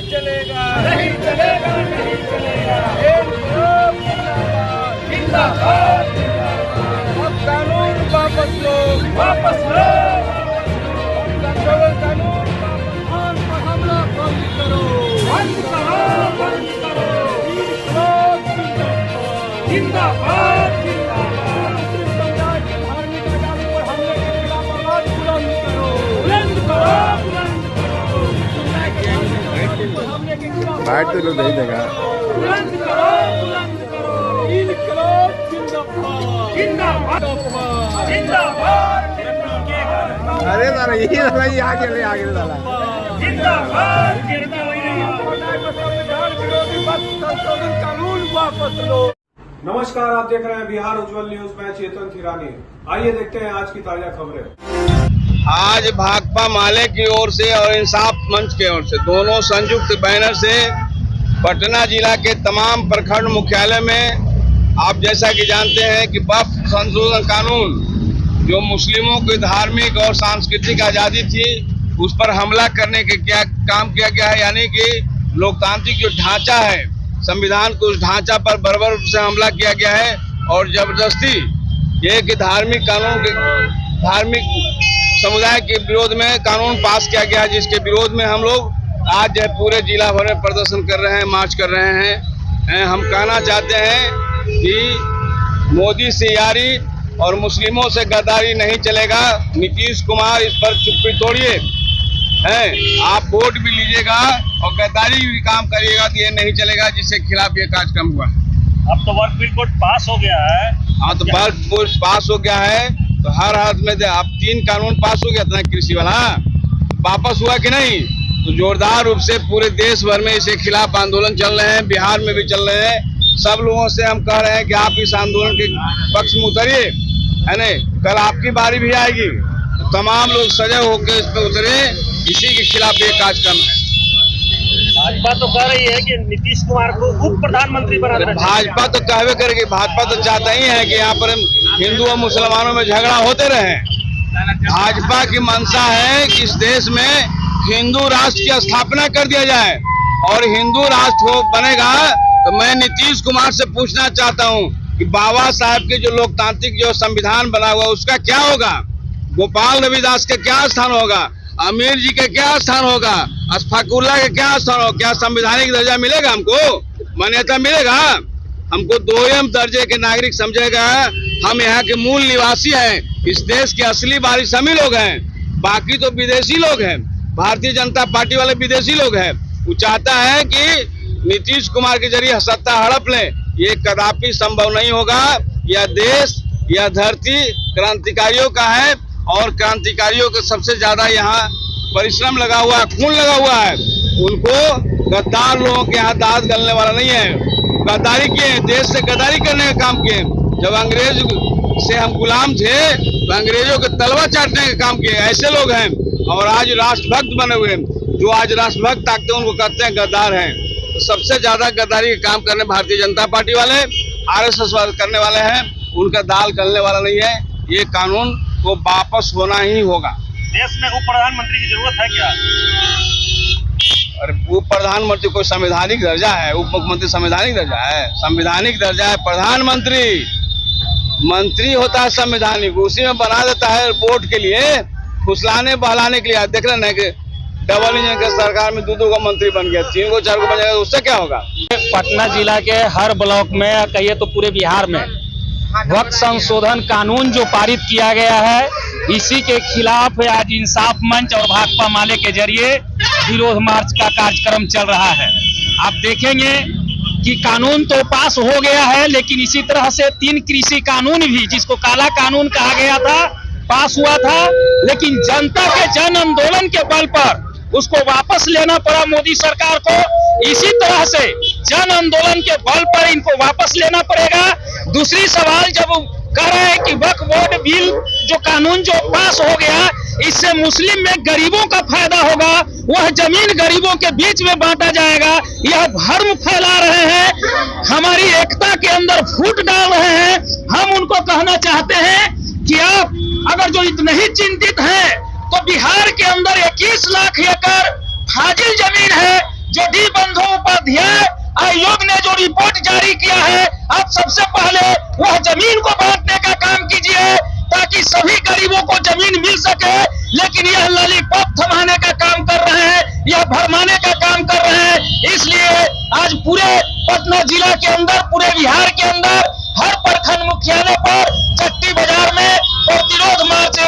चलेगा, नहीं चलेगा, नहीं चलेगा। जिंदाबाद, जिंदाबाद। अब कानून वापस लो, वापस लो। कानून पर हमला बंद करो, बंद करो, बंद करो। जिंदाबाद, जिंदाबाद। समुदाय की धार्मिक आजादी पर हमले के खिलाफ आवाज बुलंद करो, बुलंद करो, बुलंद करो। समुदाय की धार्मिक आजादी पर हमले के खिलाफ बैठ तो लोग नहीं देगा। बुलंद करो, बुलंद करो। इनकलाब जिंदाबाद, जिंदाबाद, जिंदाबाद। अरे साला यही साला ये आगे ले आगे साला जिंदाबाद। संविधान विरोधी संशोधन कानून वापस लो। नमस्कार, आप देख रहे हैं बिहार उज्जवल न्यूज। मैं चेतन थिरानी। आइए देखते हैं आज की ताजा खबरें। आज भाकपा माले की ओर से और इंसाफ मंच की ओर से दोनों संयुक्त बैनर से पटना जिला के तमाम प्रखंड मुख्यालय में आप जैसा कि जानते हैं कि वक्फ संशोधन कानून जो मुस्लिमों की धार्मिक और सांस्कृतिक आज़ादी थी उस पर हमला करने के क्या काम किया गया है, यानी कि लोकतांत्रिक जो ढांचा है संविधान को उस ढांचा पर बर्बर से हमला किया गया है और जबरदस्ती एक धार्मिक कानून के धार्मिक समुदाय के विरोध में कानून पास किया गया है, जिसके विरोध में हम लोग आज जो है पूरे जिला भर में प्रदर्शन कर रहे हैं, मार्च कर रहे हैं। हम कहना चाहते हैं कि मोदी से यारी और मुस्लिमों से गद्दारी नहीं चलेगा। नीतीश कुमार इस पर चुप्पी तोड़िए, आप वोट भी लीजिएगा और गद्दारी भी काम करिएगा तो ये नहीं चलेगा, जिसके खिलाफ ये कार्यक्रम हुआ है। अब तो वर्क बिल कोड पास हो गया है। हाँ, तो वर्क बिल पास हो गया है तो हर हाथ में अब 3 कानून पास हो गया था कृषि वाला, वापस हुआ कि नहीं? तो जोरदार रूप से पूरे देश भर में इसके खिलाफ आंदोलन चल रहे हैं, बिहार में भी चल रहे हैं। सब लोगों से हम कह रहे हैं कि आप इस आंदोलन के पक्ष में उतरिए, है नहीं? कल आपकी बारी भी आएगी, तो तमाम लोग सजग होकर इस पर उतरे। इसी के खिलाफ ये कार्यक्रम है। भाजपा तो कह रही है कि नीतीश कुमार को उप प्रधानमंत्री बना देना चाहिए। भाजपा तो कहवे करेगी, भाजपा तो चाहता ही है कि यहाँ पर हिंदू और मुसलमानों में झगड़ा होते रहे। भाजपा की मंशा है कि इस देश में हिंदू राष्ट्र की स्थापना कर दिया जाए और हिंदू राष्ट्र बनेगा तो मैं नीतीश कुमार से पूछना चाहता हूँ कि बाबा साहब के जो लोकतांत्रिक जो संविधान बना हुआ उसका क्या होगा? गोपाल रविदास का क्या स्थान होगा? अमीर जी का क्या स्थान होगा? अशफाकुल्ला का क्या स्थान होगा? क्या संवैधानिक दर्जा मिलेगा? हमको मान्यता मिलेगा? हमको 2M दर्जे के नागरिक समझेगा? हम यहाँ के मूल निवासी हैं, इस देश के असली वारिस हम ही लोग हैं, बाकी तो विदेशी लोग हैं। भारतीय जनता पार्टी वाले विदेशी लोग हैं। वो चाहता है कि नीतीश कुमार के जरिए सत्ता हड़प ले, ये कदापि संभव नहीं होगा। यह देश, यह धरती क्रांतिकारियों का है और क्रांतिकारियों का सबसे ज्यादा यहाँ परिश्रम लगा हुआ है, खून लगा हुआ है। उनको गद्दार लोगों के यहाँ दांत गलने वाला नहीं है। गद्दारी किए, देश से गद्दारी करने का काम किए। जब अंग्रेज से हम गुलाम थे तो अंग्रेजों के तलवा चाटने का काम किए, ऐसे लोग हैं। और आज राष्ट्रभक्त बने हुए, जो आज राष्ट्रभक्त ताकते हैं उनको कहते हैं गद्दार हैं। तो सबसे ज्यादा गद्दारी का काम करने भारतीय जनता पार्टी वाले, RSS करने वाले हैं। उनका दाल गलने वाला नहीं है। ये कानून को वापस होना ही होगा। देश में उप प्रधानमंत्री की जरूरत है क्या? और उप प्रधानमंत्री कोई संवैधानिक दर्जा है? उप मुख्यमंत्री संवैधानिक दर्जा है? संवैधानिक दर्जा है प्रधानमंत्री, मंत्री होता है संवैधानिक, उसी में बना देता है वोट के लिए, फुसलाने बहलाने के लिए। देख रहे हैं कि डबल इंजन के सरकार में 2 का मंत्री बन गया, 3 को 4 को बन जाएगा, उससे क्या होगा? पटना जिला के हर ब्लॉक में, कहिए तो पूरे बिहार में वक्फ संशोधन कानून जो पारित किया गया है, इसी के खिलाफ आज इंसाफ मंच और भाकपा माले के जरिए विरोध मार्च का कार्यक्रम चल रहा है। आप देखेंगे कि कानून तो पास हो गया है, लेकिन इसी तरह से 3 कृषि कानून भी, जिसको काला कानून कहा गया था, पास हुआ था, लेकिन जनता के जन आंदोलन के बल पर उसको वापस लेना पड़ा मोदी सरकार को। इसी तरह से जन आंदोलन के बल पर इनको वापस लेना पड़ेगा। दूसरी सवाल जब कह रहे हैं कि वक्फ बोर्ड बिल जो कानून जो पास हो गया, इससे मुस्लिम में गरीबों का फायदा होगा, वह जमीन गरीबों के बीच में बांटा जाएगा, यह भ्रम फैला रहे हैं, हमारी एकता के अंदर फूट डाल रहे हैं। हम उनको कहना चाहते हैं कि आप अगर जो इतने ही चिंतित हैं तो बिहार के अंदर 21 लाख एकड़ फाजिल जमीन है जो डी बंदोपाध्याय आयोग ने जो रिपोर्ट जारी किया है, आप सबसे पहले वह जमीन को बांटने का काम कीजिए ताकि सभी गरीबों को जमीन मिल सके। लेकिन यह लॉलीपॉप थमाने का काम कर रहे हैं, यह भरमाने का काम कर रहे हैं। इसलिए आज पूरे पटना जिला के अंदर, पूरे बिहार के अंदर हर प्रखंड मुख्यालय पर, चट्टी बाजार में प्रतिरोध मार्च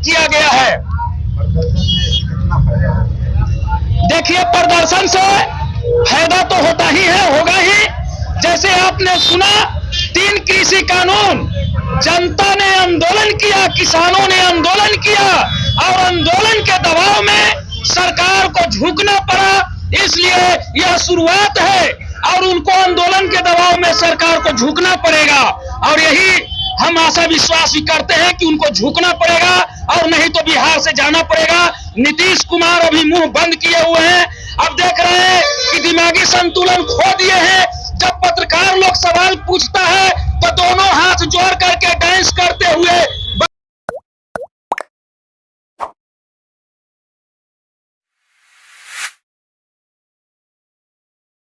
किया गया है। देखिए, प्रदर्शन से फायदा तो होता ही है, होगा ही। जैसे आपने सुना, 3 कृषि कानून, जनता ने आंदोलन किया, किसानों ने आंदोलन किया और आंदोलन के दबाव में सरकार को झुकना पड़ा। इसलिए यह शुरुआत है और उनको आंदोलन के दबाव में सरकार को झुकना पड़ेगा और यही हम आशा विश्वास भी करते हैं कि उनको झुकना पड़ेगा और नहीं तो बिहार से जाना पड़ेगा। नीतीश कुमार अभी मुंह बंद किए हुए हैं। अब देख रहे हैं कि दिमागी संतुलन खो दिए हैं। जब पत्रकार लोग सवाल पूछता है तो दोनों हाथ जोड़ करके डांस करते हुए